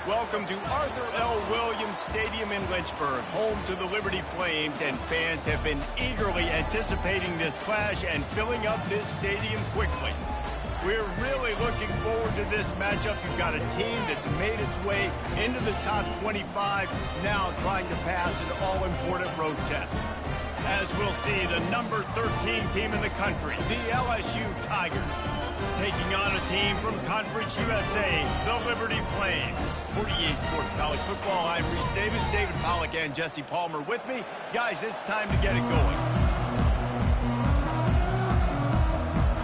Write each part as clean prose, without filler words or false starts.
Welcome to Arthur L. Williams Stadium in Lynchburg, home to the Liberty Flames, and fans have been eagerly anticipating this clash and filling up this stadium quickly. We're really looking forward to this matchup. You've got a team that's made its way into the top 25, now trying to pass an all-important road test. As we'll see, the number 13 team in the country, the LSU Tigers, taking on a team from Conference USA, the Liberty Flames. For EA Sports College Football, I'm Reese Davis, David Pollack, and Jesse Palmer with me. Guys, it's time to get it going.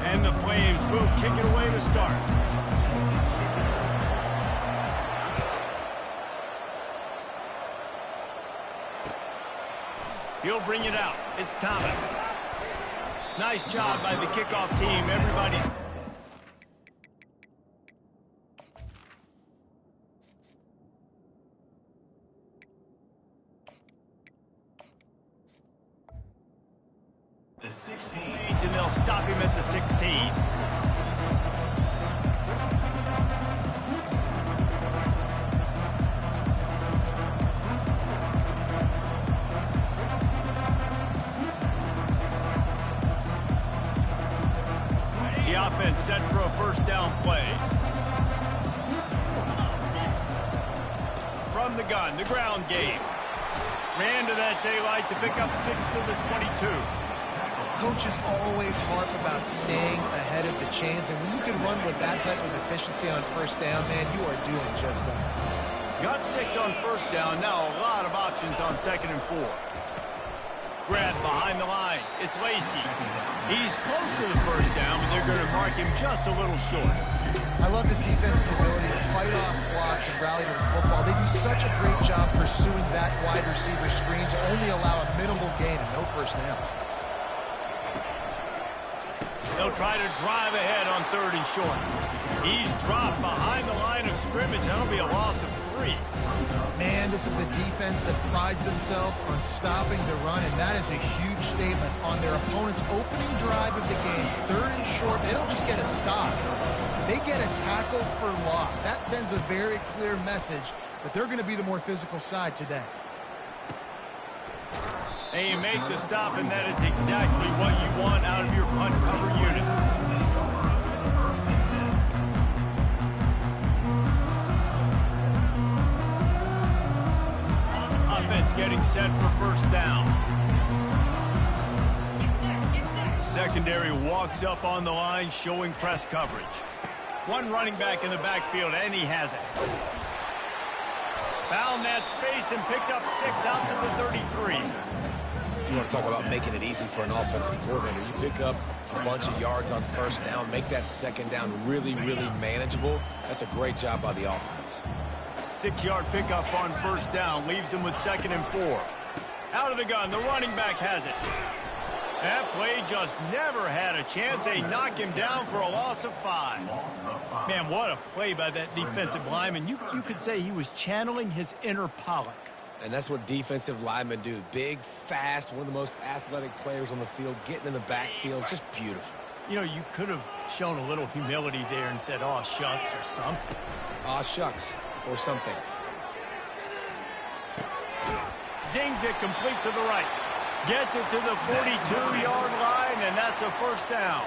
And the Flames will kick it away to start. He'll bring it out. It's Thomas. Nice job by the kickoff team. Everybody's... The 16. And they'll stop him at the 16. The offense set for a first down play. From the gun, the ground game. Ran to that daylight to pick up 6 to the 22. Coaches always harp about staying ahead of the chains, and when you can run with that type of efficiency on first down, man, you are doing just that. Got 6 on first down, now a lot of options on 2nd and 4. Grab behind the line, it's Lacey. He's close to the first down, but they're going to mark him just a little short. I love this defense's ability to fight off blocks and rally to the football. They do such a great job pursuing that wide receiver screen to only allow a minimal gain and no first down. They'll try to drive ahead on 3rd and short. He's dropped behind the line of scrimmage. That'll be a loss of 3. Man, this is a defense that prides themselves on stopping the run, and that is a huge statement on their opponent's opening drive of the game. 3rd and short, they don't just get a stop. They get a tackle for loss. That sends a very clear message that they're going to be the more physical side today. And you make the stop, and that is exactly what you want out of your punt cover unit. Offense getting set for first down. Secondary walks up on the line, showing press coverage. One running back in the backfield, and he has it. Found that space and picked up 6 out to the 33. You want to talk about making it easy for an offensive coordinator. You pick up a bunch of yards on first down, make that 2nd down really, really manageable. That's a great job by the offense. 6-yard pickup on first down leaves them with 2nd and 4. Out of the gun, the running back has it. That play just never had a chance. They knock him down for a loss of 5. Man, what a play by that defensive lineman. You could say he was channeling his inner Pollock. And that's what defensive linemen do. Big, fast, one of the most athletic players on the field, getting in the backfield, just beautiful. You know, you could have shown a little humility there and said, "Aw, shucks," or something. Aw, shucks, or something. Zings it complete to the right. Gets it to the 42-yard line, and that's a first down.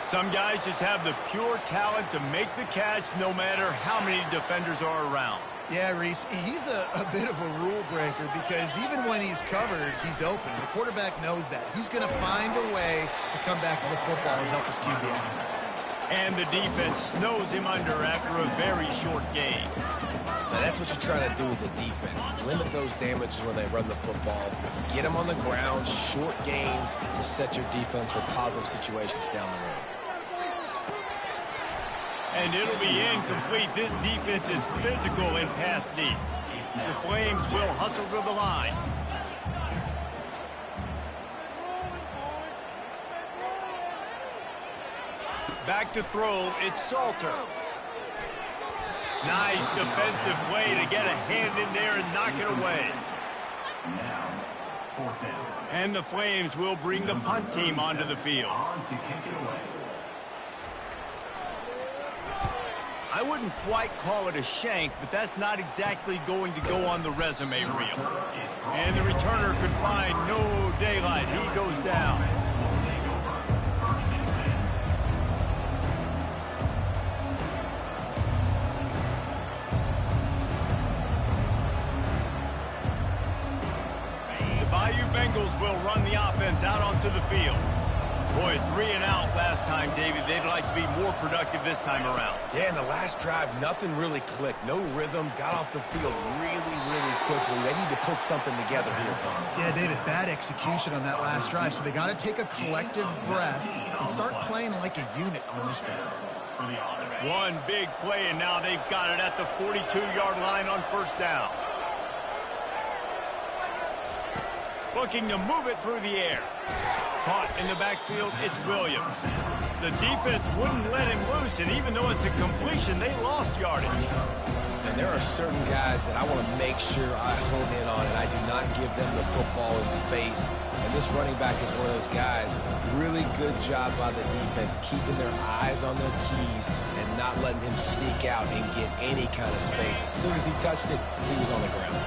Some guys just have the pure talent to make the catch no matter how many defenders are around. Yeah, Reese, he's a bit of a rule breaker because even when he's covered, he's open. The quarterback knows that. He's going to find a way to come back to the football and help his QB out. And the defense snows him under after a very short gain. Now, that's what you're trying to do as a defense. Limit those damages when they run the football. Get them on the ground, short gains to set your defense for positive situations down the road. And it'll be incomplete. This defense is physical in pass deep. The Flames will hustle to the line. Back to throw, it's Salter. Nice defensive play to get a hand in there and knock it away. Now, 4th down. And the Flames will bring the punt team onto the field. On to kick it away. I wouldn't quite call it a shank, but that's not exactly going to go on the resume reel. And the returner could find no daylight. He goes down. The Bayou Bengals will run the offense out onto the field. Boy, 3 and out last time, David. They'd like to be more productive this time around. Yeah, in the last drive, nothing really clicked. No rhythm. Got off the field really, really quickly. They need to put something together here, Tom. Yeah, David, bad execution on that last drive, so they got to take a collective breath and start playing like a unit on this drive. One big play, and now they've got it at the 42-yard line on first down. Looking to move it through the air. Caught in the backfield, it's Williams. The defense wouldn't let him loose, and even though it's a completion, they lost yardage. And there are certain guys that I want to make sure I hone in on, and I do not give them the football in space. And this running back is one of those guys. Really good job by the defense, keeping their eyes on their keys and not letting him sneak out and get any kind of space. As soon as he touched it, he was on the ground.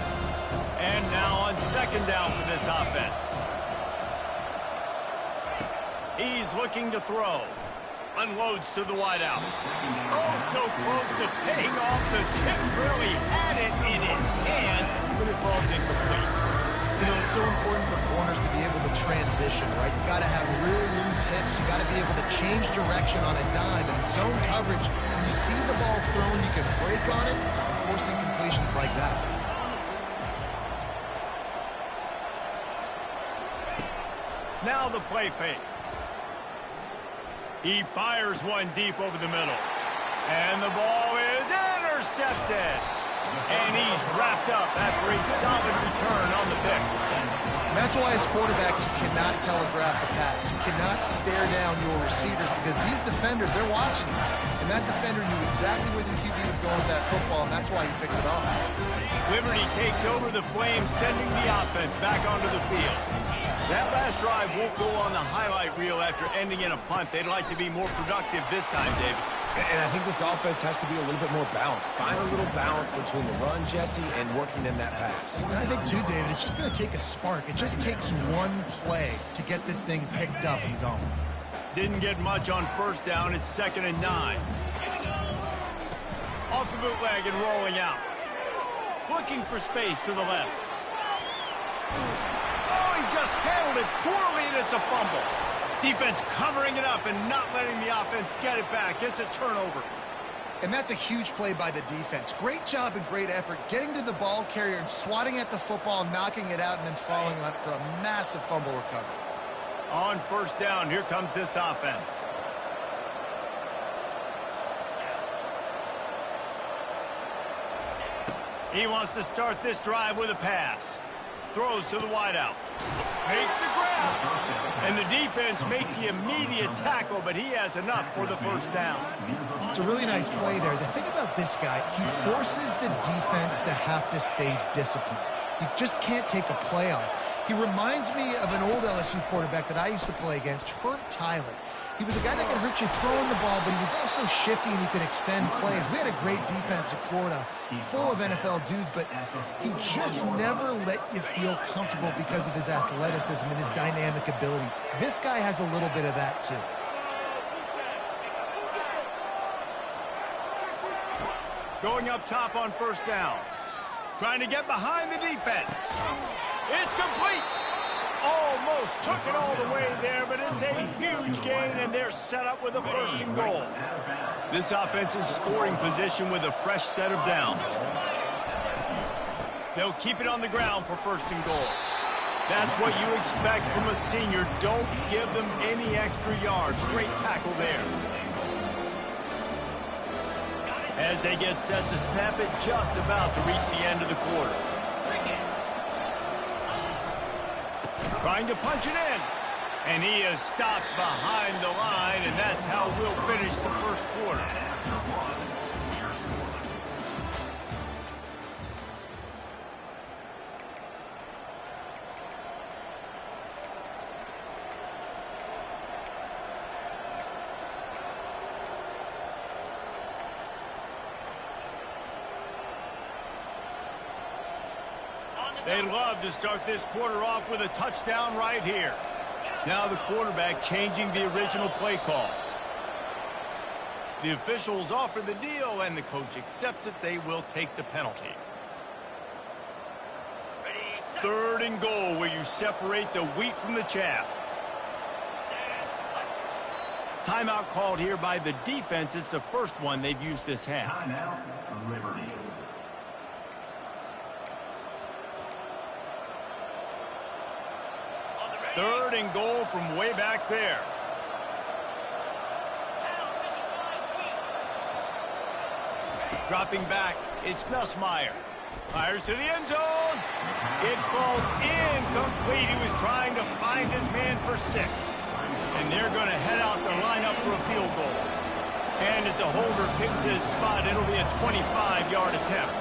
And now on second down for this offense. He's looking to throw. Unloads to the wideout. Oh, so close to paying off. The tip really had it in his hands, but it falls incomplete. You know, it's so important for corners to be able to transition, right? You got to have real loose hips. You got to be able to change direction on a dime. And in zone coverage, when you see the ball thrown, you can break on it and forcing completions like that. Now the play fake. He fires one deep over the middle. And the ball is intercepted. And he's wrapped up after a solid return on the pick. And that's why as quarterbacks, you cannot telegraph the pass. You cannot stare down your receivers because these defenders, they're watching you. And that defender knew exactly where the QB was going with that football, and that's why he picked it off. Liberty takes over the Flames, sending the offense back onto the field. That last drive won't go on the highlight reel after ending in a punt. They'd like to be more productive this time, David. And I think this offense has to be a little bit more balanced. Find a little balance between the run, Jesse, and working in that pass. And I think, too, David, it's just going to take a spark. It just takes one play to get this thing picked up and going. Didn't get much on first down. It's 2nd and 9. Off the bootleg and rolling out. Looking for space to the left. Oh, he just handled it poorly, and it's a fumble. Defense covering it up and not letting the offense get it back. It's a turnover. And that's a huge play by the defense. Great job and great effort getting to the ball carrier and swatting at the football, knocking it out, and then following up for a massive fumble recovery. On first down, here comes this offense. He wants to start this drive with a pass. Throws to the wideout. Makes the grab. And the defense makes the immediate tackle, but he has enough for the first down. It's a really nice play there. The thing about this guy, he forces the defense to have to stay disciplined. You just can't take a play on. He reminds me of an old LSU quarterback that I used to play against, Herb Tyler. He was a guy that could hurt you throwing the ball, but he was also shifty and he could extend plays. We had a great defense at Florida, full of NFL dudes, but he just never let you feel comfortable because of his athleticism and his dynamic ability. This guy has a little bit of that, too. Going up top on first down. Trying to get behind the defense. It's complete. Almost took it all the way there, but it's a huge gain, and they're set up with a 1st and goal. This offense in scoring position with a fresh set of downs. They'll keep it on the ground for 1st and goal. That's what you expect from a senior. Don't give them any extra yards. Great tackle there. As they get set to snap it, just about to reach the end of the quarter. Trying to punch it in. And he is stopped behind the line, and that's how we'll finish the first quarter. They love to start this quarter off with a touchdown right here. Now the quarterback changing the original play call. The officials offer the deal, and the coach accepts it. They will take the penalty. 3rd and goal, where you separate the wheat from the chaff. Timeout called here by the defense. It's the first one they've used this half. Timeout, Liberty. Third and goal from way back there. Dropping back, it's Nussmeier. Fires to the end zone. It falls incomplete. He was trying to find his man for 6. And they're going to head out the lineup for a field goal. And as a holder picks his spot, it'll be a 25-yard attempt.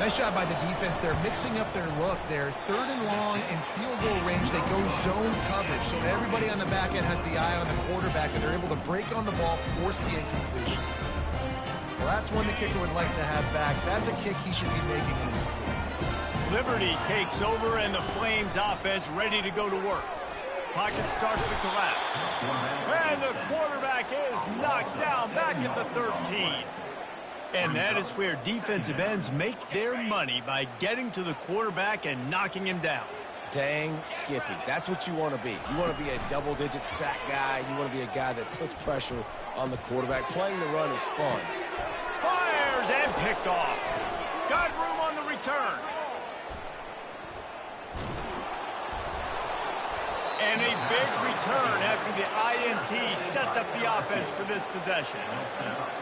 Nice job by the defense. They're mixing up their look. They're 3rd and long in field goal range. They go zone coverage. So everybody on the back end has the eye on the quarterback, and they're able to break on the ball, force the incompletion. Well, that's one the kicker would like to have back. That's a kick he should be making in his sleep. Liberty takes over, and the Flames offense ready to go to work. Pocket starts to collapse. And the quarterback is knocked down back at the 13. And that is where defensive ends make their money, by getting to the quarterback and knocking him down. Dang, Skippy. That's what you want to be. You want to be a double-digit sack guy. You want to be a guy that puts pressure on the quarterback. Playing the run is fun. Fires and picked off. Got room on the return. And a big return after the INT sets up the offense for this possession.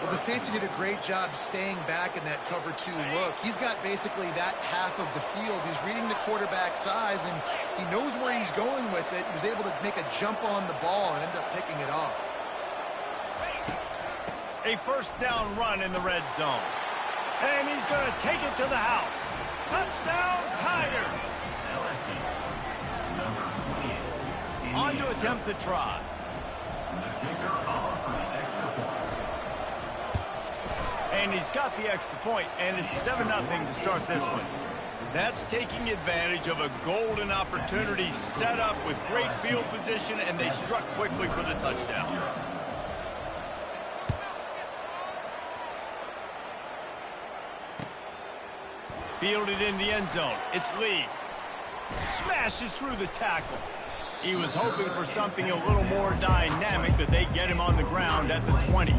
Well, the safety did a great job staying back in that cover 2 look. He's got basically that half of the field. He's reading the quarterback's eyes, and he knows where he's going with it. He was able to make a jump on the ball and end up picking it off. A first down run in the red zone. And he's going to take it to the house. Touchdown, Tigers! On to attempt the try. And he's got the extra point, and it's 7-0 to start this one. That's taking advantage of a golden opportunity set up with great field position, and they struck quickly for the touchdown. Fielded in the end zone. It's Lee. Smashes through the tackle. He was hoping for something a little more dynamic, but they get him on the ground at the 20.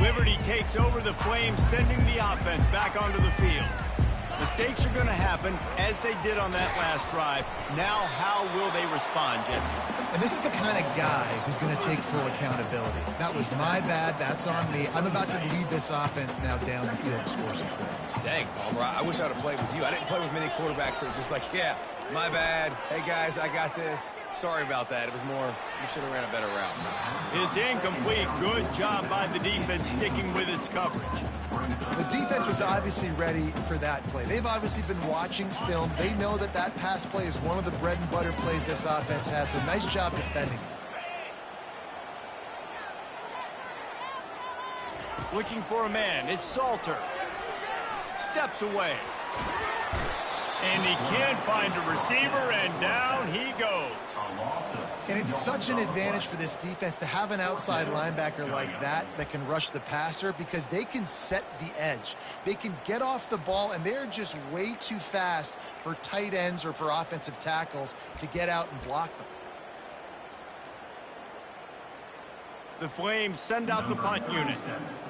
Liberty takes over the Flames, sending the offense back onto the field. Mistakes are going to happen, as they did on that last drive. Now, how will they respond, Jesse? And this is the kind of guy who's going to take full accountability. That was my bad. That's on me. I'm about to lead this offense now down the field to score some points. Dang, Palmer, I wish I would have played with you. I didn't play with many quarterbacks that were just like, yeah, my bad. Hey, guys, I got this. Sorry about that. It was more, we should have ran a better route. It's incomplete. Good job by the defense sticking with its coverage. The defense was obviously ready for that play. They've obviously been watching film. They know that that pass play is one of the bread and butter plays this offense has, so nice job defending. Looking for a man. It's Salter. Steps away. And he can't find a receiver, and down he goes. And it's such an advantage for this defense to have an outside linebacker like that can rush the passer, because they can set the edge. They can get off the ball, and they're just way too fast for tight ends or for offensive tackles to get out and block them. The Flames send out the punt unit.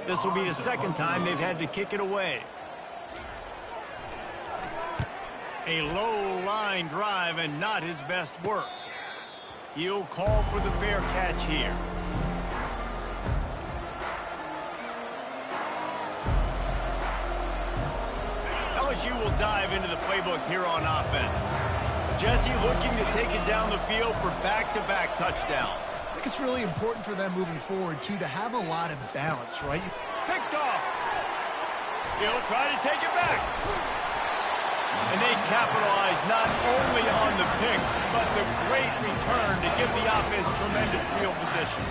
This will be the second time they've had to kick it away. A low line drive and not his best work. He'll call for the fair catch here. LSU will dive into the playbook here on offense. Jesse looking to take it down the field for back-to-back touchdowns. I think it's really important for them moving forward, too, to have a lot of balance, right? Picked off. He'll try to take it back. And they capitalize not only on the pick, but the great return to give the offense tremendous field position.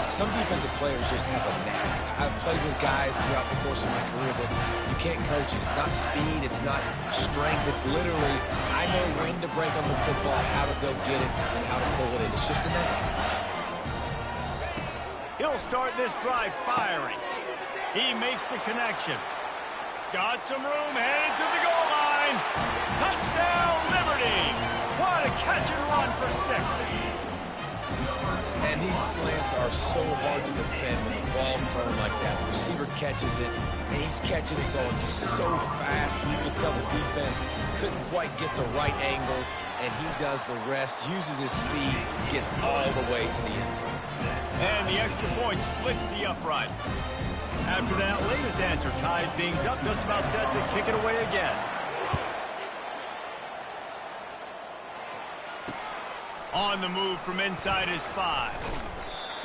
Some defensive players just have a knack. I've played with guys throughout the course of my career that you can't coach it. It's not speed, it's not strength. It's literally, I know when to break on the football, how to go get it, and how to pull it in. It's just a knack. He'll start this drive firing. He makes the connection. Got some room, headed to the goal line. Touchdown, Liberty. What a catch and run for 6. And these slants are so hard to defend when the ball's thrown like that. The receiver catches it, and he's catching it going so fast. You can tell the defense couldn't quite get the right angles, and he does the rest, uses his speed, gets all the way to the end zone. And the extra point splits the uprights. After that latest answer tied things up, just about set to kick it away again. On the move from inside his 5.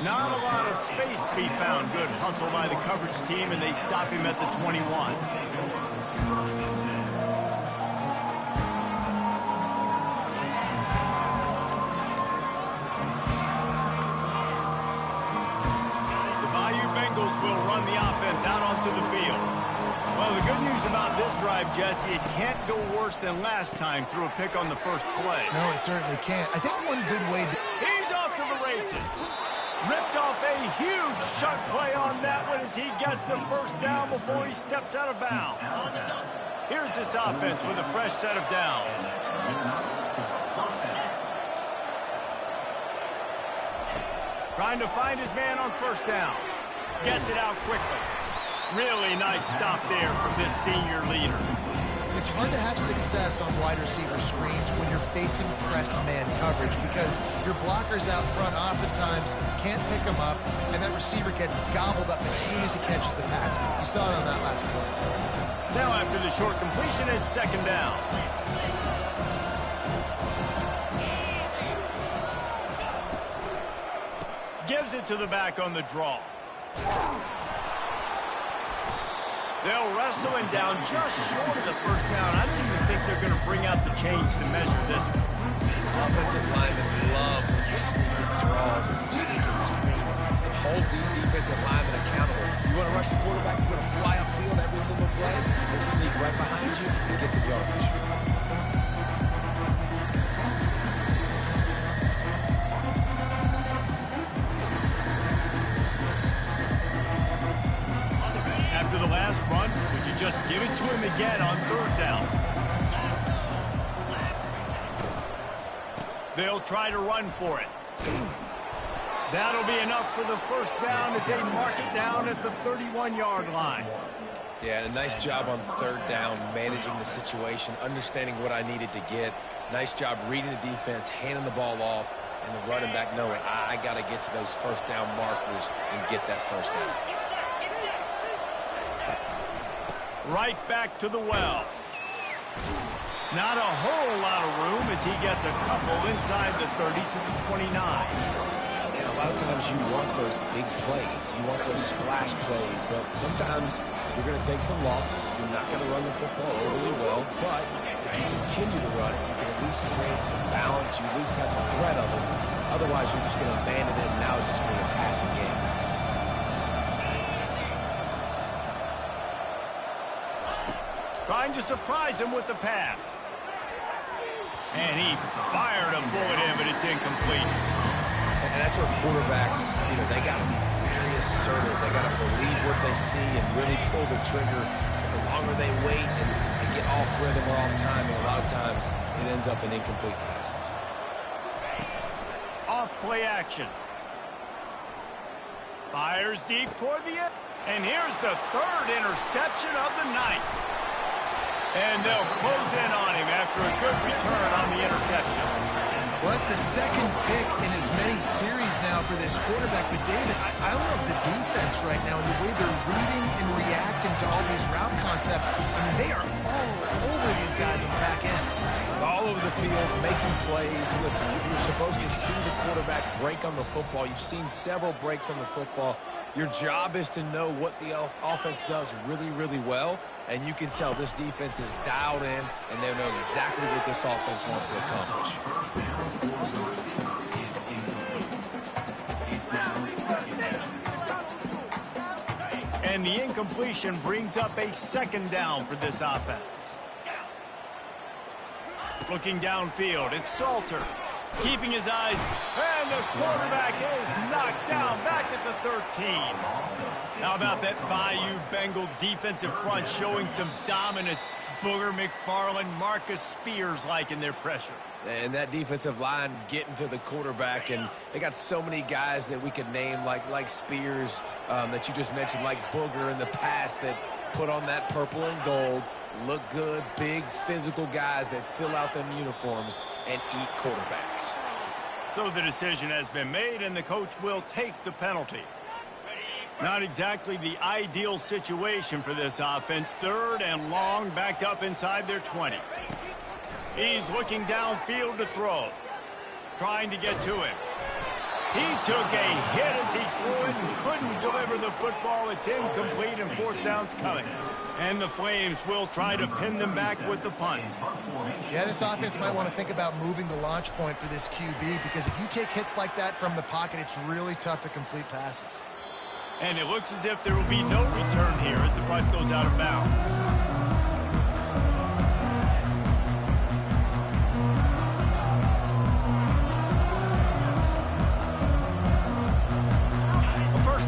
Not a lot of space to be found. Good hustle by the coverage team, and they stop him at the 21. Will run the offense out onto the field. Well, the good news about this drive, Jesse, it can't go worse than last time through a pick on the first play. No, it certainly can't. I think one good way to... He's off to the races. Ripped off a huge shot play on that one as he gets the first down before he steps out of bounds. Here's this offense with a fresh set of downs. Trying to find his man on first down. Gets it out quickly. Really nice stop there from this senior leader. It's hard to have success on wide receiver screens when you're facing press man coverage because your blockers out front oftentimes can't pick them up, and that receiver gets gobbled up as soon as he catches the pass. You saw it on that last play. Now after the short completion, it's second down. Gives it to the back on the draw. They'll wrestle him down just short of the first down. I don't even think they're going to bring out the chains to measure this one. Offensive linemen love when you sneak in draws, when you sneak in screens. It holds these defensive linemen accountable. You want to rush the quarterback, you're going to fly upfield every single play. He'll sneak right behind you and get some yardage. After the last run, would you just give it to him again on third down? They'll try to run for it. That'll be enough for the first down as they mark it down at the 31-yard line. Yeah, and a nice job on third down, managing the situation, understanding what I needed to get. Nice job reading the defense, handing the ball off, and the running back knowing I got to get to those first down markers and get that first down. Right back to the well. Not a whole lot of room as he gets a couple inside the 30 to the 29. Yeah, a lot of times you want those big plays. You want those splash plays, but sometimes you're going to take some losses. You're not going to run the football overly well, but if you continue to run it, you can at least create some balance. You at least have the threat of it. Otherwise, you're just going to abandon it, and now it's just going to be a passing game. Trying to surprise him with the pass. And he fired a bullet in, but it's incomplete. And that's where quarterbacks, they got to be very assertive. They got to believe what they see and really pull the trigger. But the longer they wait and get off rhythm or off timing, a lot of times it ends up in incomplete passes. Off play action. Fires deep toward the end. And here's the third interception of the night. And they'll close in on him after a good return on the interception. Well, that's the second pick in as many series now for this quarterback. But, David, I love the defense right now and the way they're reading and reacting to all these route concepts. I mean, they are all over these guys on the back end. All all over the field, making plays. Listen, you're supposed to see the quarterback break on the football. You've seen several breaks on the football. Your job is to know what the offense does really, really well, and you can tell this defense is dialed in, and they know exactly what this offense wants to accomplish. And the incompletion brings up a second down for this offense. Looking downfield, it's Salter. Keeping his eyes, and the quarterback is knocked down back at the 13. How about that Bayou Bengal defensive front showing some dominance? Booger McFarland, Marcus Spears-like in their pressure. And that defensive line getting to the quarterback, and they got so many guys that we could name like Spears that you just mentioned, like Booger in the past, that put on that purple and gold, look good, big physical guys that fill out them uniforms and eat quarterbacks. So the decision has been made, and the coach will take the penalty. Not exactly the ideal situation for this offense. Third and long, backed up inside their 20. He's looking downfield to throw. Trying to get to him. He took a hit as he threw it and couldn't deliver the football. It's incomplete, and fourth down's coming. And the Flames will try to pin them back with the punt. Yeah, this offense might want to think about moving the launch point for this QB, because if you take hits like that from the pocket, it's really tough to complete passes. And it looks as if there will be no return here as the punt goes out of bounds.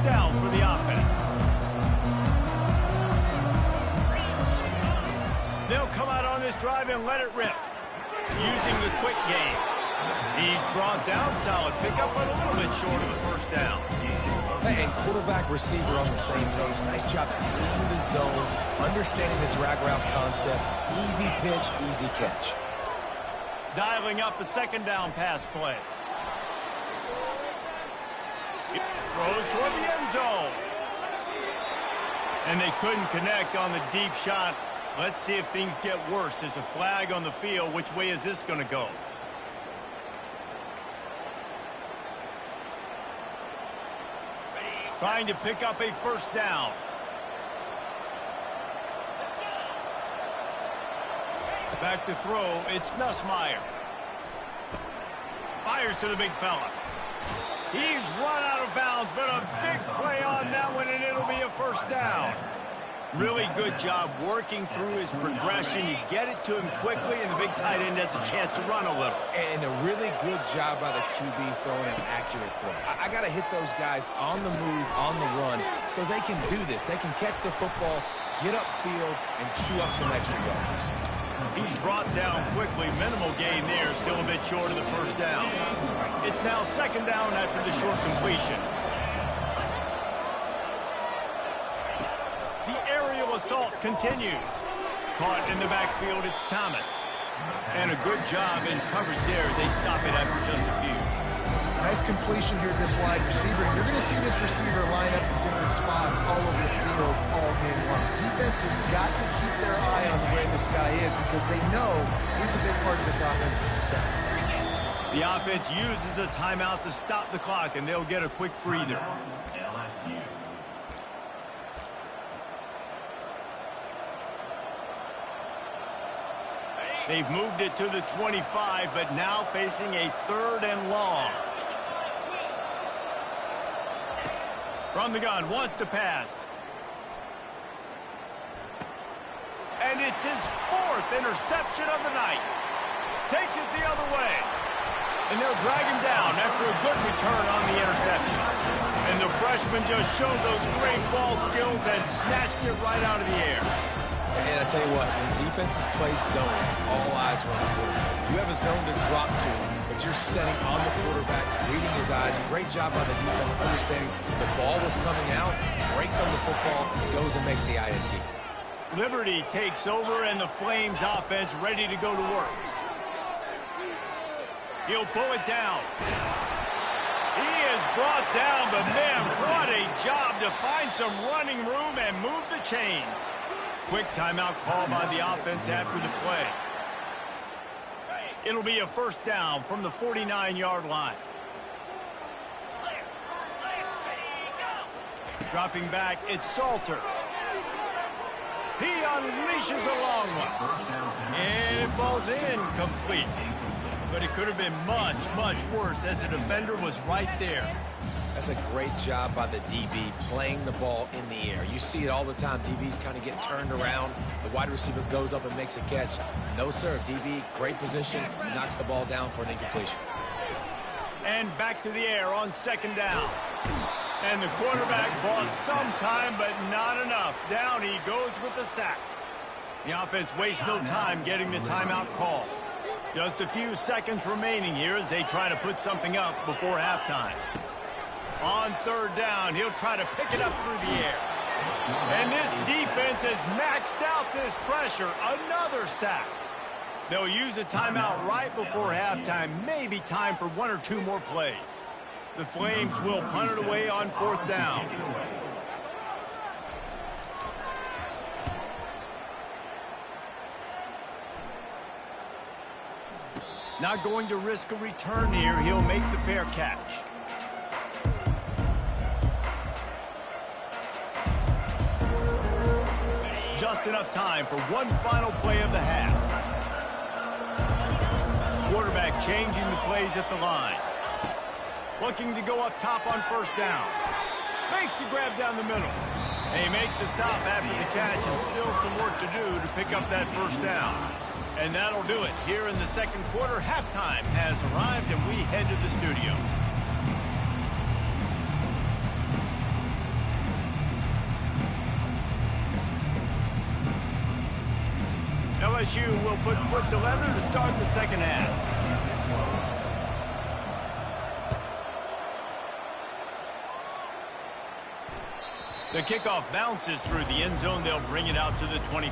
Down for the offense. They'll come out on this drive and let it rip, using the quick game. He's brought down, solid pickup, but a little bit short of the first down. And quarterback receiver on the same page. Nice job seeing the zone, understanding the drag route concept. Easy pitch, easy catch. Dialing up a second down pass play. Throws toward the end zone. And they couldn't connect on the deep shot. Let's see if things get worse. There's a flag on the field. Which way is this going to go? Trying to pick up a first down. Back to throw. It's Nussmeier. Fires to the big fella. He's run out of bounds, but a big play on that one, and it'll be a first down. Really good job working through his progression. You get it to him quickly, and the big tight end has a chance to run a little. And a really good job by the QB throwing an accurate throw. I got to hit those guys on the move, on the run, so they can do this. They can catch the football, get upfield, and chew up some extra yards. He's brought down quickly. Minimal gain there. Still a bit short of the first down. It's now second down after the short completion. The aerial assault continues. Caught in the backfield, it's Thomas. And a good job in coverage there as they stop it after just a few. Nice completion here to this wide receiver. You're going to see this receiver line up in different spots all over the field all game long. Defense has got to keep their eye on where this guy is, because they know he's a big part of this offense's success. The offense uses a timeout to stop the clock, and they'll get a quick breather. LSU. They've moved it to the 25, but now facing a third and long. From the gun, wants to pass. And it's his fourth interception of the night. Takes it the other way. And they'll drag him down after a good return on the interception. And the freshman just showed those great ball skills and snatched it right out of the air. And I tell you what, when defenses play zone, all eyes are on the quarterback. You have a zone to drop to, but you're setting on the quarterback, reading his eyes. Great job by the defense, understanding the ball was coming out, breaks on the football, goes and makes the INT. Liberty takes over, and the Flames offense ready to go to work. He'll pull it down. He is brought down, but man, what a job to find some running room and move the chains. Quick timeout call by the offense after the play. It'll be a first down from the 49-yard line. Dropping back, it's Salter. He unleashes a long one. And it falls incomplete. But it could have been much, much worse as the defender was right there. That's a great job by the DB playing the ball in the air. You see it all the time. DBs kind of get turned around. The wide receiver goes up and makes a catch. No, sir. DB, great position, knocks the ball down for an incompletion. And back to the air on second down. And the quarterback bought some time, but not enough. Down he goes with the sack. The offense wastes no time getting the timeout call. Just a few seconds remaining here as they try to put something up before halftime. On third down, he'll try to pick it up through the air. And this defense has maxed out this pressure. Another sack. They'll use a timeout right before halftime. Maybe time for one or two more plays. The Flames will punt it away on fourth down. Not going to risk a return here. He'll make the fair catch. Just enough time for one final play of the half. Quarterback changing the plays at the line. Looking to go up top on first down. Makes the grab down the middle. They make the stop after the catch and still some work to do to pick up that first down. And that'll do it. Here in the second quarter, halftime has arrived and we head to the studio. LSU will put foot to leather to start the second half. The kickoff bounces through the end zone. They'll bring it out to the 20.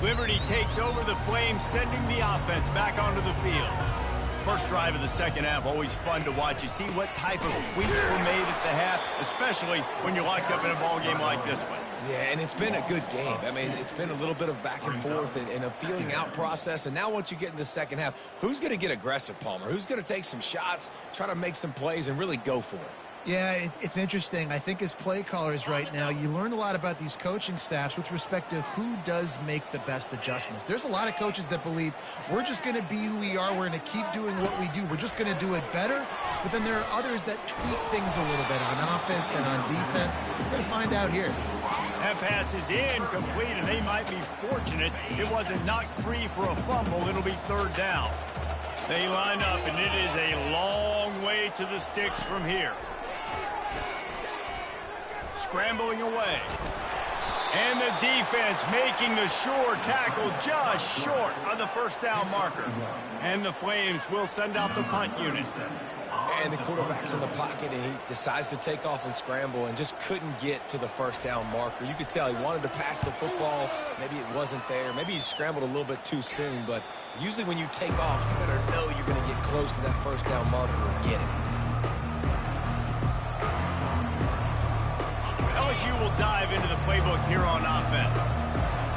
Liberty takes over the Flames, sending the offense back onto the field. First drive of the second half, always fun to watch. You see what type of tweaks were made at the half, especially when you're locked up in a ball game like this one. Yeah, and it's been a good game. I mean, it's been a little bit of back and forth and a feeling out process. And now once you get in the second half, who's going to get aggressive, Palmer? Who's going to take some shots, try to make some plays, and really go for it? Yeah, it's interesting. I think as play callers right now, you learn a lot about these coaching staffs with respect to who does make the best adjustments. There's a lot of coaches that believe we're just going to be who we are. We're going to keep doing what we do. We're just going to do it better. But then there are others that tweak things a little bit on offense and on defense. We're going to find out here. That pass is incomplete, and they might be fortunate it wasn't knocked free for a fumble. It'll be third down. They line up, and it is a long way to the sticks from here. Scrambling away. And the defense making the sure tackle just short of the first down marker. And the Flames will send out the punt unit. And the quarterback's in the pocket, and he decides to take off and scramble and just couldn't get to the first down marker. You could tell he wanted to pass the football. Maybe it wasn't there. Maybe he scrambled a little bit too soon. But usually when you take off, you better know you're going to get close to that first down marker and get it. LSU will dive into the playbook here on offense.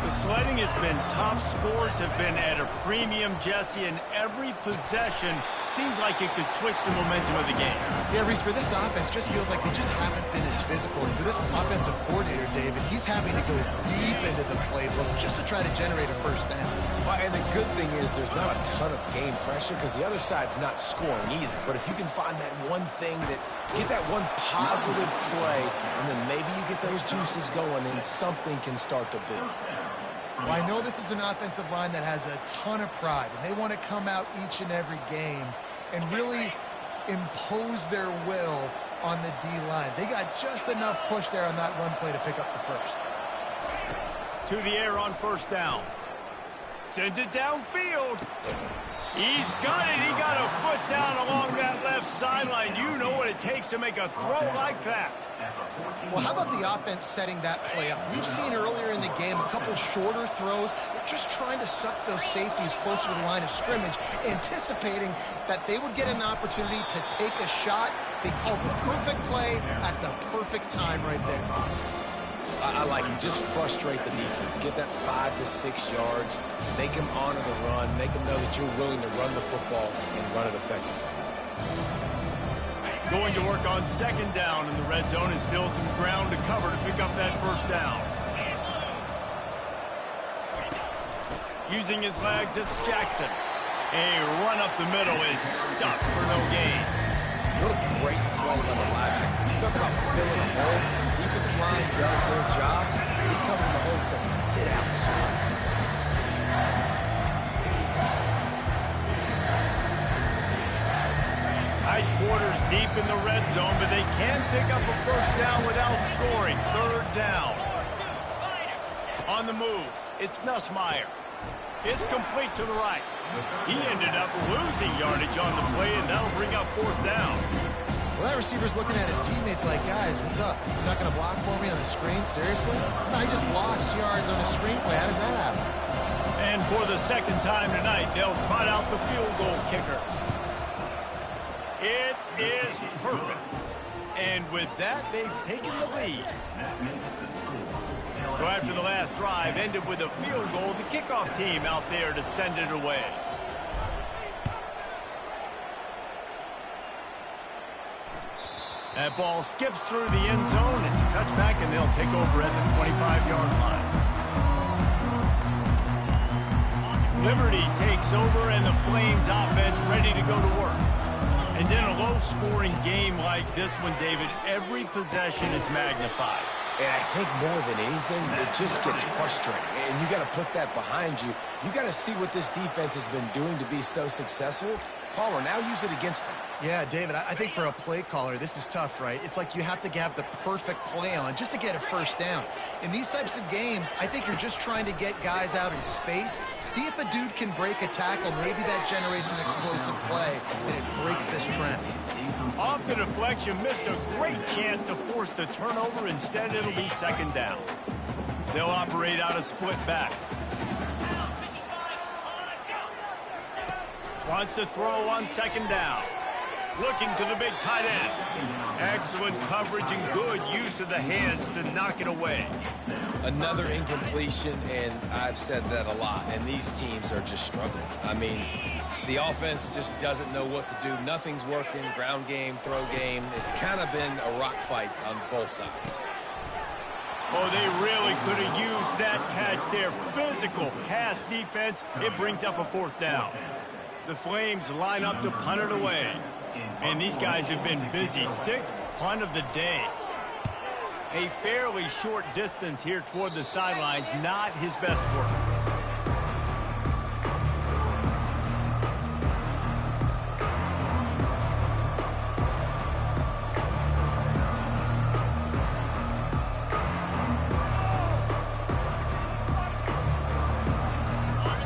The sledding has been tough. Scores have been at a premium, Jesse, and every possession seems like it could switch the momentum of the game. Yeah, Reese, for this offense, just feels like they just haven't been as physical. And for this offensive coordinator, David, he's having to go deep into the playbook just to try to generate a first down. Well, and the good thing is there's not a ton of game pressure because the other side's not scoring either. But if you can find that one thing that, get that one positive play, and then maybe you get those juices going and something can start to build. Well, I know this is an offensive line that has a ton of pride, and they want to come out each and every game and really impose their will on the D-line. They got just enough push there on that run play to pick up the first. To the air on first down. Sends it downfield. He's got it. He got a foot down along that left sideline. You know what it takes to make a throw like that. Well, how about the offense setting that play up? We've seen earlier in the game a couple shorter throws. They're just trying to suck those safeties closer to the line of scrimmage, anticipating that they would get an opportunity to take a shot. They called the perfect play at the perfect time right there. I like it. Just frustrate the defense. Get that 5 to 6 yards. Make them honor the run. Make them know that you're willing to run the football and run it effectively. Going to work on second down in the red zone is still some ground to cover to pick up that first down. Using his legs, it's Jackson. A run up the middle is stuck for no gain. What a great play by the linebacker. You talk about filling a hole. Defensive line does their jobs. He comes in the hole and says, sit out, sir. Tight quarters deep in the red zone, but they can pick up a first down without scoring. Third down. On the move, it's Nussmeier. It's complete to the right. He ended up losing yardage on the play, and that'll bring up fourth down. Well, that receiver's looking at his teammates like, guys, what's up? You're not going to block for me on the screen? Seriously? No, he just lost yards on a screen play. How does that happen? And for the second time tonight, they'll trot out the field goal kicker. It is perfect. And with that, they've taken the lead. So after the last drive ended with a field goal, the kickoff team out there to send it away. That ball skips through the end zone. It's a touchback, and they'll take over at the 25-yard line. Liberty takes over, and the Flames offense ready to go to work. And in a low-scoring game like this one, David, every possession is magnified. And I think more than anything, it just gets frustrating. And you got to put that behind you. You got to see what this defense has been doing to be so successful. Palmer, now use it against them. Yeah, David, I think for a play caller, this is tough, right? It's like you have to have the perfect play on just to get a first down. In these types of games, I think you're just trying to get guys out in space, see if a dude can break a tackle. Maybe that generates an explosive play, and it breaks this trend. Off the deflection, missed a great chance to force the turnover. Instead, it'll be second down. They'll operate out of split backs. Wants to throw on second down. Looking to the big tight end. Excellent coverage and good use of the hands to knock it away. Another incompletion, and I've said that a lot, and these teams are just struggling. I mean, the offense just doesn't know what to do. Nothing's working, ground game, throw game. It's kind of been a rock fight on both sides. Oh, they really could have used that catch there. Physical pass defense. It brings up a fourth down. The Flames line up to punt it away. And these guys have been busy. Sixth punt of the day. A fairly short distance here toward the sidelines. Not his best work.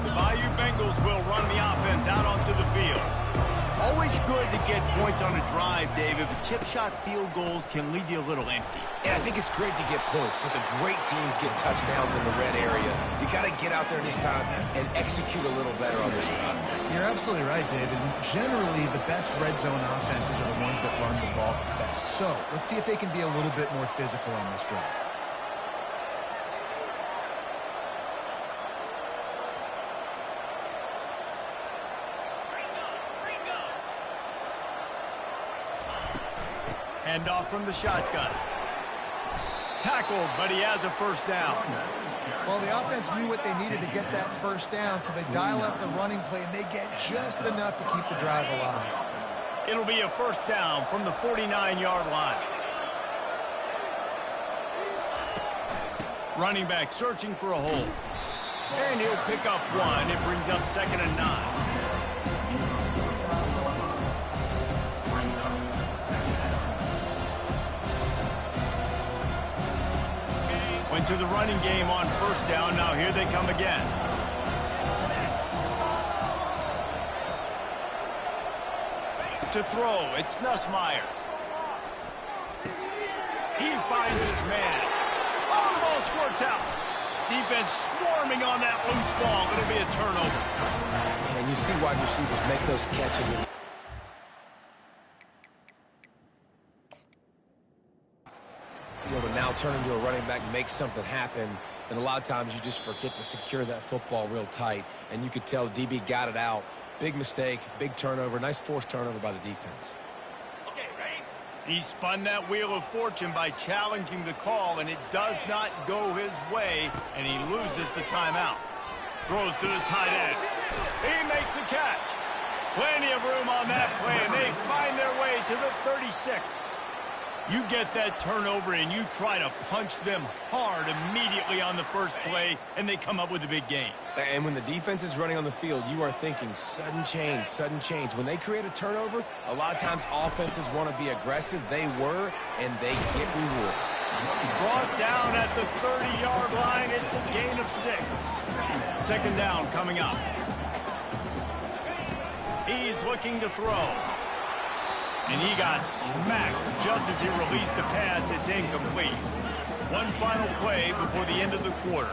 The Bayou Bengals will run the offense out onto the field. Always good to get points on a drive, David, but chip shot field goals can leave you a little empty. And I think it's great to get points, but the great teams get touchdowns in the red area. You got to get out there this time and execute a little better on this drive. You're absolutely right, David. Generally, the best red zone offenses are the ones that run the ball best. So let's see if they can be a little bit more physical on this drive. Hand off from the shotgun. Tackled, but he has a first down. Well, the offense knew what they needed to get that first down, so they dial up the running play, and they get just enough to keep the drive alive. It'll be a first down from the 49-yard line. Running back searching for a hole. And he'll pick up one. It brings up 2nd and 9. Went to the running game on first down. Now here they come again. To throw, it's Nussmeier. He finds his man. Oh, the ball squirts out. Defense swarming on that loose ball. It'll be a turnover. And you see wide receivers make those catches and to now turn into a running back, make something happen, and a lot of times you just forget to secure that football real tight, and you could tell the DB got it out. Big mistake, big turnover, nice forced turnover by the defense. Okay, ready? He spun that wheel of fortune by challenging the call, and it does not go his way, and he loses the timeout. Throws to the tight end. He makes the catch. Plenty of room on that play, and they find their way to the 36. You get that turnover and you try to punch them hard immediately on the first play, and they come up with a big gain. And when the defense is running on the field, you are thinking sudden change, sudden change. When they create a turnover, a lot of times offenses want to be aggressive. They were, and they get rewarded. Brought down at the 30-yard line. It's a gain of 6. 2nd down coming up. He's looking to throw. And he got smacked just as he released the pass. It's incomplete. One final play before the end of the quarter.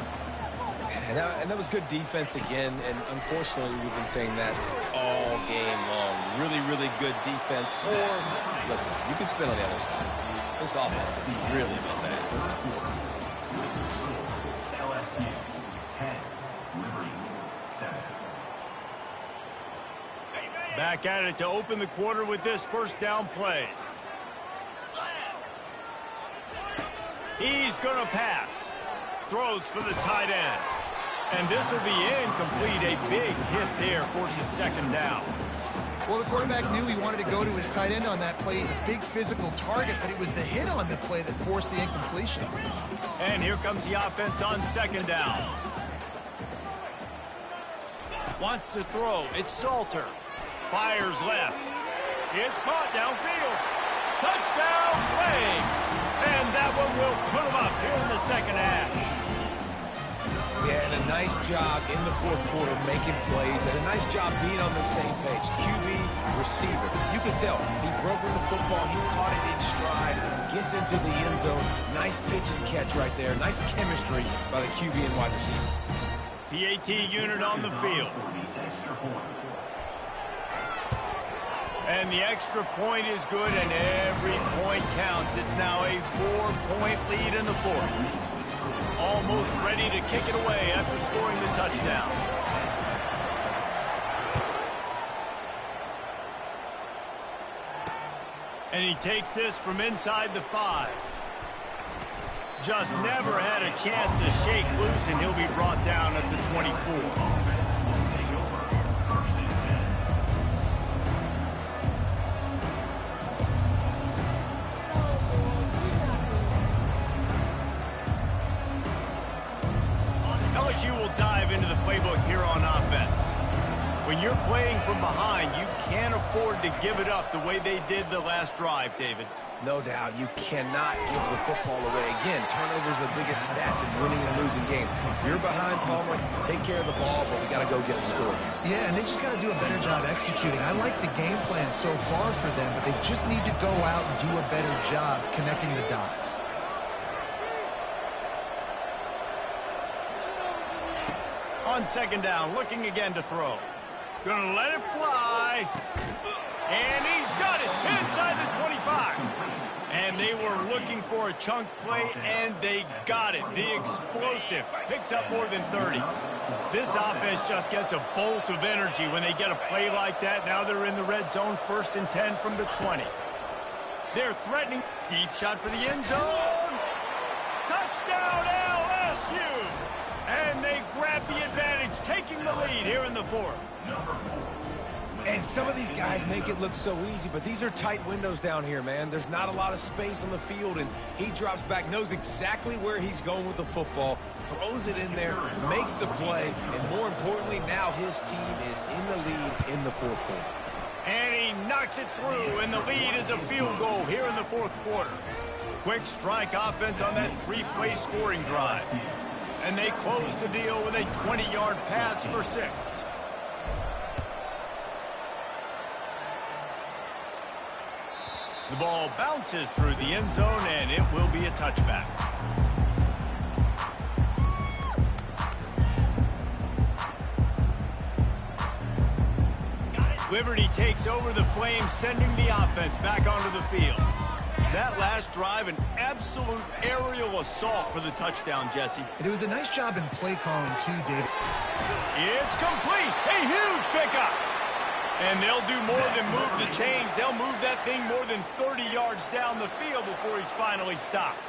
And that was good defense again, and unfortunately we've been saying that all game long. Really, really good defense. Or, listen, you can spin on the other side. This offense has really been bad. LSU 10, Liberty 7. Back at it to open the quarter with this first down play. He's going to pass. Throws for the tight end. And this will be incomplete. A big hit there forces 2nd down. Well, the quarterback knew he wanted to go to his tight end on that play. He's a big physical target, but it was the hit on the play that forced the incompletion. And here comes the offense on 2nd down. Wants to throw. It's Salter. Fires left. It's caught downfield. Touchdown, Flames. And that one will put them up here in the 2nd half. Yeah, and a nice job in the 4th quarter making plays, and a nice job being on the same page. QB, receiver. You can tell he broke with the football. He caught it in stride, gets into the end zone. Nice pitch and catch right there. Nice chemistry by the QB and wide receiver. PAT unit on the field. And the extra point is good, and every point counts. It's now a 4-point lead in the fourth. Almost ready to kick it away after scoring the touchdown. And he takes this from inside the 5. Just never had a chance to shake loose, and he'll be brought down at the 24. LSU will dive into the playbook here on offense. When you're playing from behind, you can't afford to give it up the way they did the last drive, David. No doubt, you cannot give the football away. Again, turnovers are the biggest stats in winning and losing games. You're behind, Palmer, take care of the ball, but we got to go get a score. Yeah, and they just got to do a better job executing. I like the game plan so far for them, but they just need to go out and do a better job connecting the dots. On second down, looking again to throw. Gonna let it fly. And he's got it inside the 25. And they were looking for a chunk play, and they got it. The explosive picks up more than 30. This offense just gets a bolt of energy when they get a play like that. Now they're in the red zone, 1st and 10 from the 20. They're threatening. Deep shot for the end zone. Touchdown, LSU! And they grab the advantage, taking the lead here in the fourth. And some of these guys make it look so easy, but these are tight windows down here, man. There's not a lot of space on the field, and he drops back, knows exactly where he's going with the football, throws it in there, makes the play, and more importantly, now his team is in the lead in the fourth quarter. And he knocks it through, and the lead is a field goal here in the fourth quarter. Quick strike offense on that 3-play scoring drive. And they close the deal with a 20-yard pass for 6. The ball bounces through the end zone, and it will be a touchback. Liberty takes over the Flames, sending the offense back onto the field. That last drive, an absolute aerial assault for the touchdown, Jesse. And it was a nice job in play calling, too, David. It's complete. A huge pickup. And they'll do more than move the chains. They'll move that thing more than 30 yards down the field before he's finally stopped.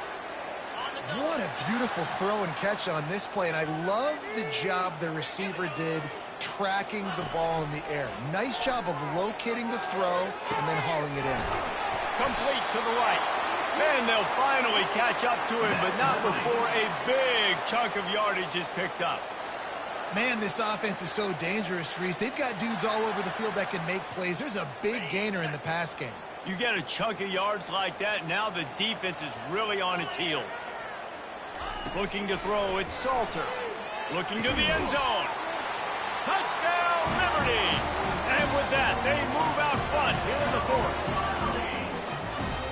What a beautiful throw and catch on this play. And I love the job the receiver did tracking the ball in the air. Nice job of locating the throw and then hauling it in. Complete to the right. And they'll finally catch up to him, but not before a big chunk of yardage is picked up. Man, this offense is so dangerous, Reese. They've got dudes all over the field that can make plays. There's a big gainer in the pass game. You get a chunk of yards like that, now the defense is really on its heels. Looking to throw, it's Salter. Looking to the end zone. Touchdown, Liberty! And with that, they move out front here in the fourth.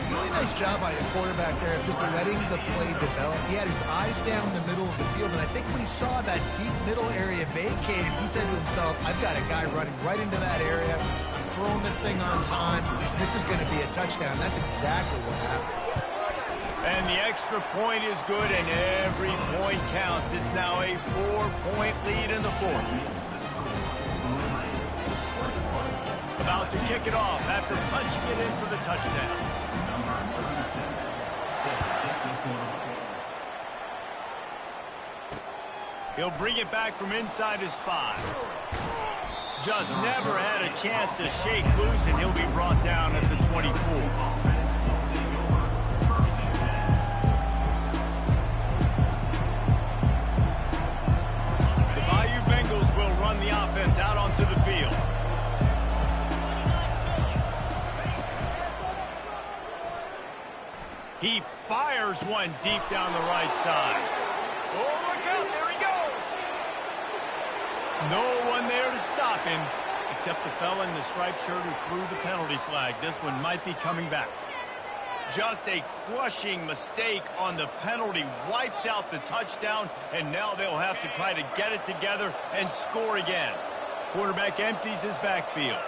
Really nice job by the quarterback there of just letting the play develop. He had his eyes down the middle of the field, and I think when he saw that deep middle area vacated, he said to himself, I've got a guy running right into that area, throwing this thing on time. This is going to be a touchdown. That's exactly what happened. And the extra point is good, and every point counts. It's now a 4-point lead in the fourth. About to kick it off after punching it in for the touchdown. He'll bring it back from inside his 5. Just never had a chance to shake loose, and he'll be brought down at the 24. The Bayou Bengals will run the offense out onto the field. He fires one deep down the right side. Oh, look out, there he goes. No one there to stop him, except the fella in the striped shirt who threw the penalty flag. This one might be coming back. Just a crushing mistake on the penalty wipes out the touchdown, and now they'll have to try to get it together and score again. Quarterback empties his backfield.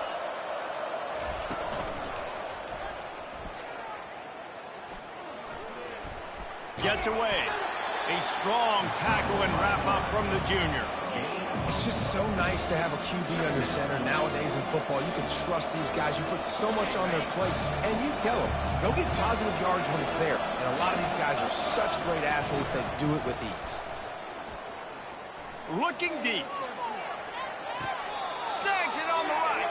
Gets away. A strong tackle and wrap-up from the junior. It's just so nice to have a QB under center. Nowadays in football, you can trust these guys. You put so much on their plate, and you tell them, go get positive yards when it's there. And a lot of these guys are such great athletes that do it with ease. Looking deep. Snags it on the right.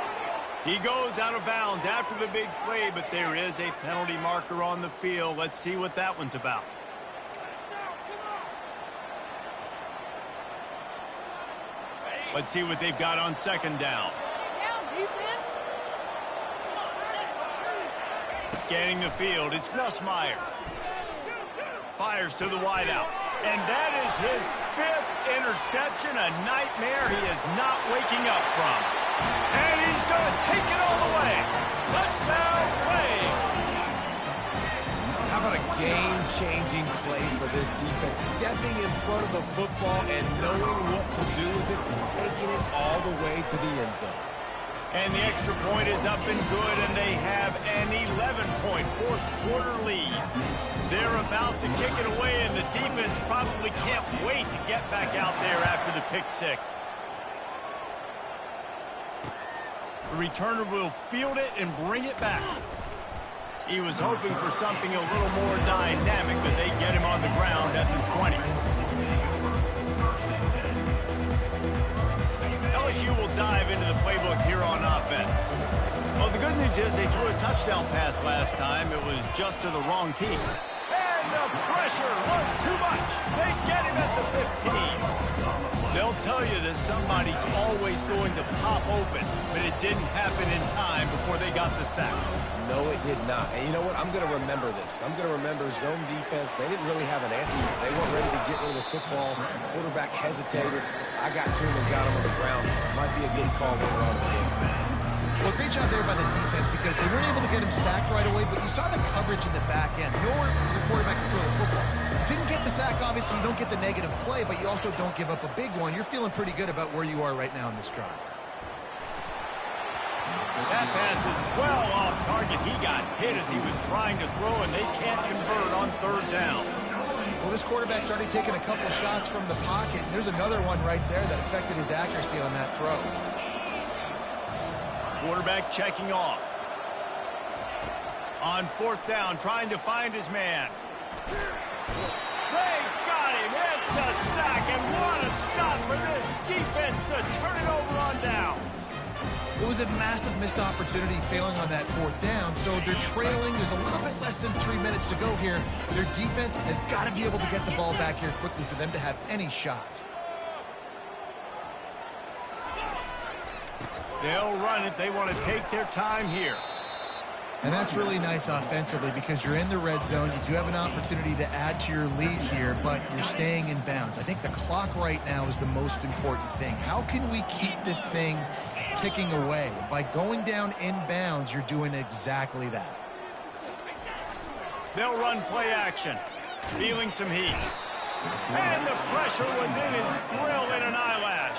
He goes out of bounds after the big play, but there is a penalty marker on the field. Let's see what that one's about. Let's see what they've got on second down. Scanning the field, it's Nussmeier. Fires to the wideout. And that is his 5th interception, a nightmare he is not waking up from. And he's going to take it all the way. Touchdown, Braves. How about a game-changing play for this defense? Stepping in front of the football and knowing what to do with it and taking it all the way to the end zone. And the extra point is up and good, and they have an 11-point fourth-quarter lead. They're about to kick it away, and the defense probably can't wait to get back out there after the pick six. The returner will field it and bring it back. He was hoping for something a little more dynamic, but they get him on the ground at the 20. LSU will dive into the playbook here on offense. Well, the good news is they threw a touchdown pass last time. It was just to the wrong team. And the pressure was too much. They get him at the 15. They'll tell you that somebody's always going to pop open, but it didn't happen in time before they got the sack. No, it did not. And you know what? I'm going to remember this. I'm going to remember zone defense. They didn't really have an answer. They weren't ready to get rid of the football. Quarterback hesitated. I got to him and got him on the ground. Might be a good call later on in the game. Well, great job there by the defense because they weren't able to get him sacked right away, but you saw the coverage in the back end. Nowhere for the quarterback to throw the football. Didn't get the sack, obviously. You don't get the negative play, but you also don't give up a big one. You're feeling pretty good about where you are right now in this drive. That pass is well off target. He got hit as he was trying to throw, and they can't convert on third down. Well, this quarterback's already taken a couple shots from the pocket, and there's another one right there that affected his accuracy on that throw. Quarterback checking off. On fourth down, trying to find his man. They got him. It's a sack, and what a stop for this defense to turn it over on downs. It was a massive missed opportunity failing on that fourth down, so they're trailing. There's a little bit less than 3 minutes to go here. Their defense has got to be able to get the ball back here quickly for them to have any shot. They'll run it. They want to take their time here. And that's really nice offensively because you're in the red zone. You do have an opportunity to add to your lead here, but you're staying in bounds. I think the clock right now is the most important thing. How can we keep this thing ticking away? By going down in bounds, you're doing exactly that. They'll run play action. Feeling some heat. And the pressure was in his grill in an eyelash.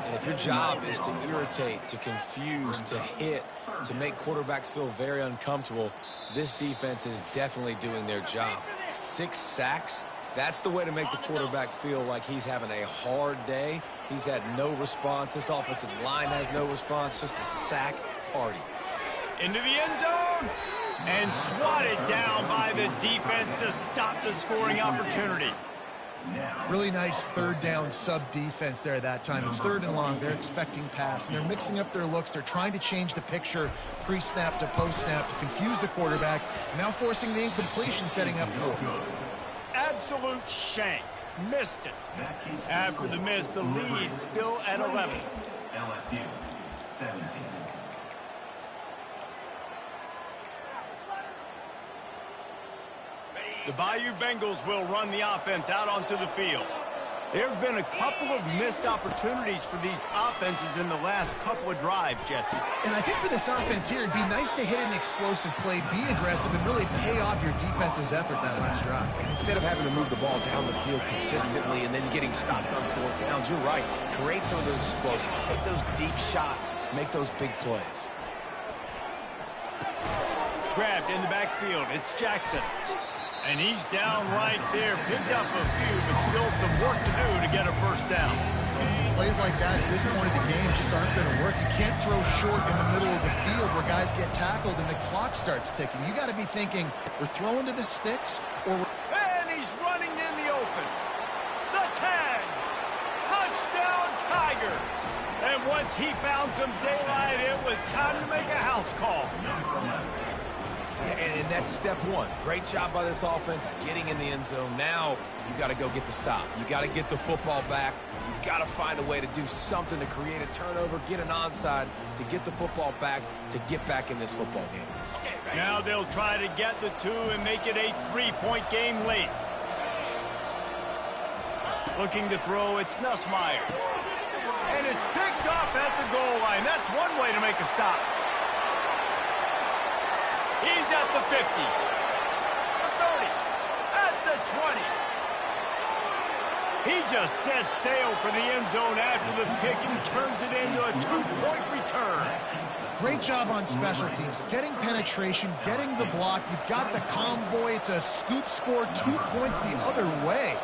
And if your job is to irritate, to confuse, to hit, to make quarterbacks feel very uncomfortable, this defense is definitely doing their job. 6 sacks, that's the way to make the quarterback feel like he's having a hard day. He's had no response. This offensive line has no response, just a sack party. Into the end zone. And swatted down by the defense to stop the scoring opportunity. Really nice third down sub-defense there that time. It's third and long. They're expecting pass, and they're mixing up their looks. They're trying to change the picture pre-snap to post-snap to confuse the quarterback, now forcing the incompletion, setting up for absolute shank. Missed it. After the miss, the lead still at 11. LSU 17. The Bayou Bengals will run the offense out onto the field. There have been a couple of missed opportunities for these offenses in the last couple of drives, Jesse. And I think for this offense here, it'd be nice to hit an explosive play, be aggressive, and really pay off your defense's effort that last drive. And instead of having to move the ball down the field consistently and then getting stopped on 4 downs, you're right. Create some of those explosives. Take those deep shots. Make those big plays. Grabbed in the backfield. It's Jackson. And he's down right there. Picked up a few, but still some work to do to get a first down. Plays like that at this point of the game just aren't going to work. You can't throw short in the middle of the field where guys get tackled and the clock starts ticking. You got to be thinking, we're throwing to the sticks or we're... And he's running in the open. The tag. Touchdown Tigers. And once he found some daylight, it was time to make a house call. And that's step one. Great job by this offense getting in the end zone. Now you got to go get the stop. You got to get the football back. You got to find a way to do something to create a turnover, get an onside, to get the football back, to get back in this football game. Now they'll try to get the two and make it a 3-point game late. Looking to throw, it's Nussmeier. And it's picked off at the goal line. That's one way to make a stop. He's at the 50, the 30, at the 20. He just set sail for the end zone after the pick and turns it into a 2-point return. Great job on special teams. Getting penetration, getting the block. You've got the convoy. It's a scoop score, 2 points the other way.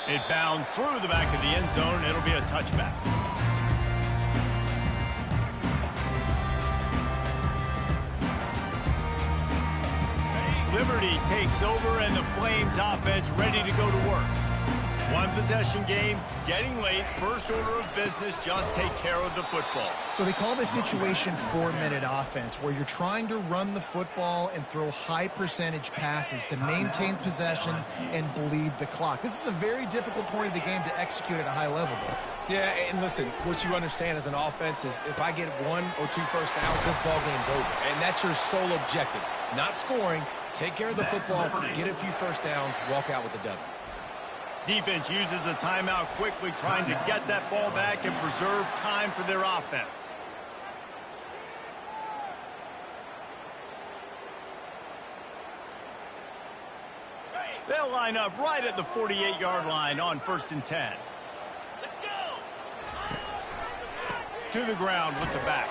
It bounds through the back of the end zone. It'll be a touchback. Liberty takes over, and the Flames offense ready to go to work. One possession game, getting late, first order of business, just take care of the football. So they call this situation 4-minute offense, where you're trying to run the football and throw high percentage passes to maintain possession and bleed the clock. This is a very difficult point of the game to execute at a high level, though. Yeah, and listen, what you understand as an offense is if I get 1 or 2 first downs, this ball game's over. And that's your sole objective. Not scoring, take care of the football, get a few first downs, walk out with the W. Defense uses a timeout quickly, trying to get that ball back and preserve time for their offense. They'll line up right at the 48-yard line on 1st and 10. Let's go! To the ground with the back.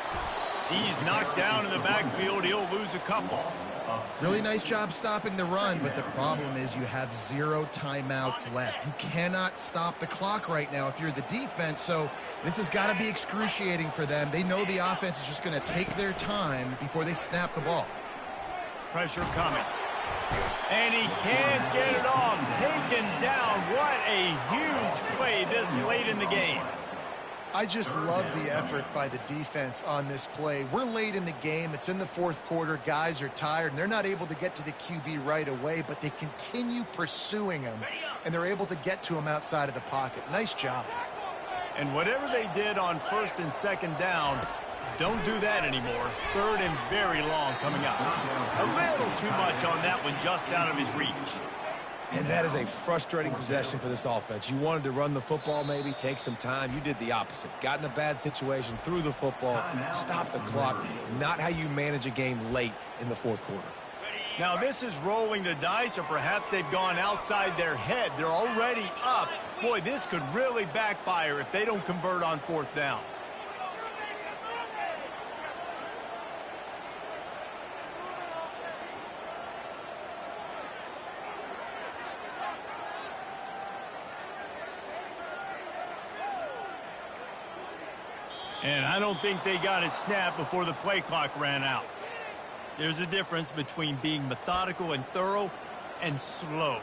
He's knocked down in the backfield. He'll lose a couple. Really nice job stopping the run, but the problem is you have 0 timeouts left. You cannot stop the clock right now if you're the defense, so this has got to be excruciating for them. They know the offense is just going to take their time before they snap the ball. Pressure coming. And he can't get it off. Taken down. What a huge play this late in the game. I just love the effort by the defense on this play. We're late in the game. It's in the 4th quarter. Guys are tired, and they're not able to get to the QB right away, but they continue pursuing him, and they're able to get to him outside of the pocket. Nice job. And whatever they did on 1st and 2nd down, don't do that anymore. 3rd and very long coming up. A little too much on that one, just out of his reach. And that is a frustrating possession for this offense. You wanted to run the football, maybe take some time. You did the opposite. Got in a bad situation, threw the football, stopped the clock. Not how you manage a game late in the 4th quarter. Now this is rolling the dice, or perhaps they've gone outside their head. They're already up. Boy, this could really backfire if they don't convert on 4th down. And I don't think they got it snapped before the play clock ran out. There's a difference between being methodical and thorough and slow.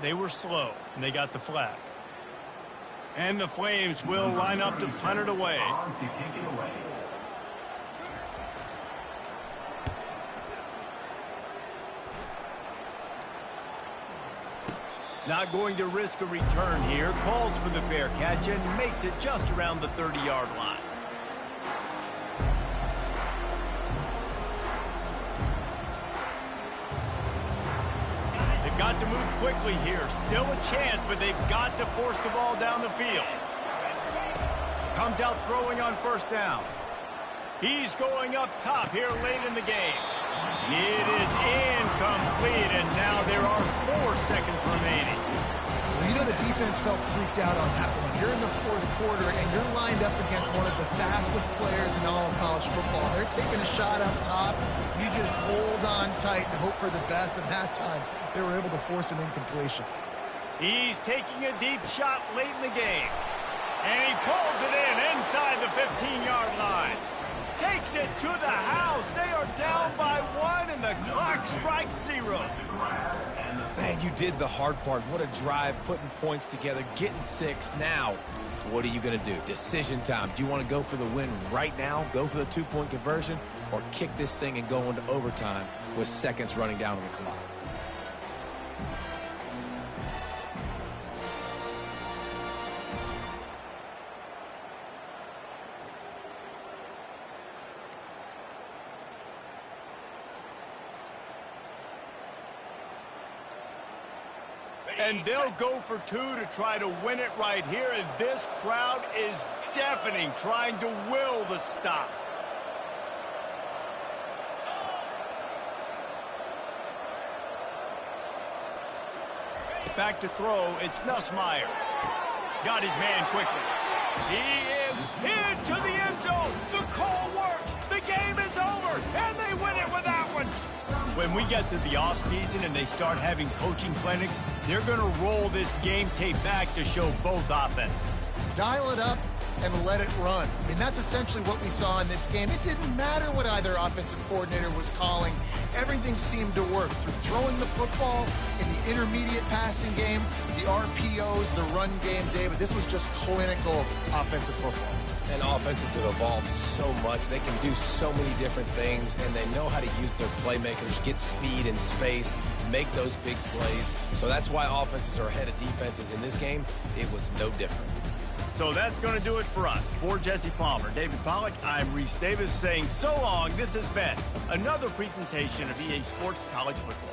They were slow, and they got the flag. And the Flames will line up to punt it away. Not going to risk a return here. Calls for the fair catch and makes it just around the 30-yard line. Got to move quickly here. Still a chance, but they've got to force the ball down the field. Comes out throwing on 1st down. He's going up top here late in the game. It is incomplete, and now there are 4 seconds remaining. You know the defense felt freaked out on that one. You're in the fourth quarter, and you're lined up against one of the fastest players in all of college football. They're taking a shot up top. You just hold on tight and hope for the best, and that time they were able to force an incompletion. He's taking a deep shot late in the game. And he pulls it in inside the 15-yard line. Takes it to the house. They are down by 1, and the clock strikes 0. Man, you did the hard part. What a drive, putting points together, getting 6. Now, what are you going to do? Decision time. Do you want to go for the win right now, go for the 2-point conversion, or kick this thing and go into overtime with seconds running down on the clock? And they'll go for 2 to try to win it right here. And this crowd is deafening, trying to will the stop. Back to throw, it's Nussmeier. Got his man quickly. He is into the end zone. The call worked. The game is over, and they win it with that one. When we get to the offseason and they start having coaching clinics, they're going to roll this game tape back to show both offenses. Dial it up and let it run. I mean, that's essentially what we saw in this game. It didn't matter what either offensive coordinator was calling. Everything seemed to work through throwing the football in the intermediate passing game, the RPOs, the run game, David. This was just clinical offensive football. And offenses have evolved so much. They can do so many different things, and they know how to use their playmakers, get speed and space, make those big plays. So that's why offenses are ahead of defenses. In this game, it was no different. So that's going to do it for us. For Jesse Palmer, David Pollack, I'm Reese Davis saying so long. This has been another presentation of EA Sports College Football.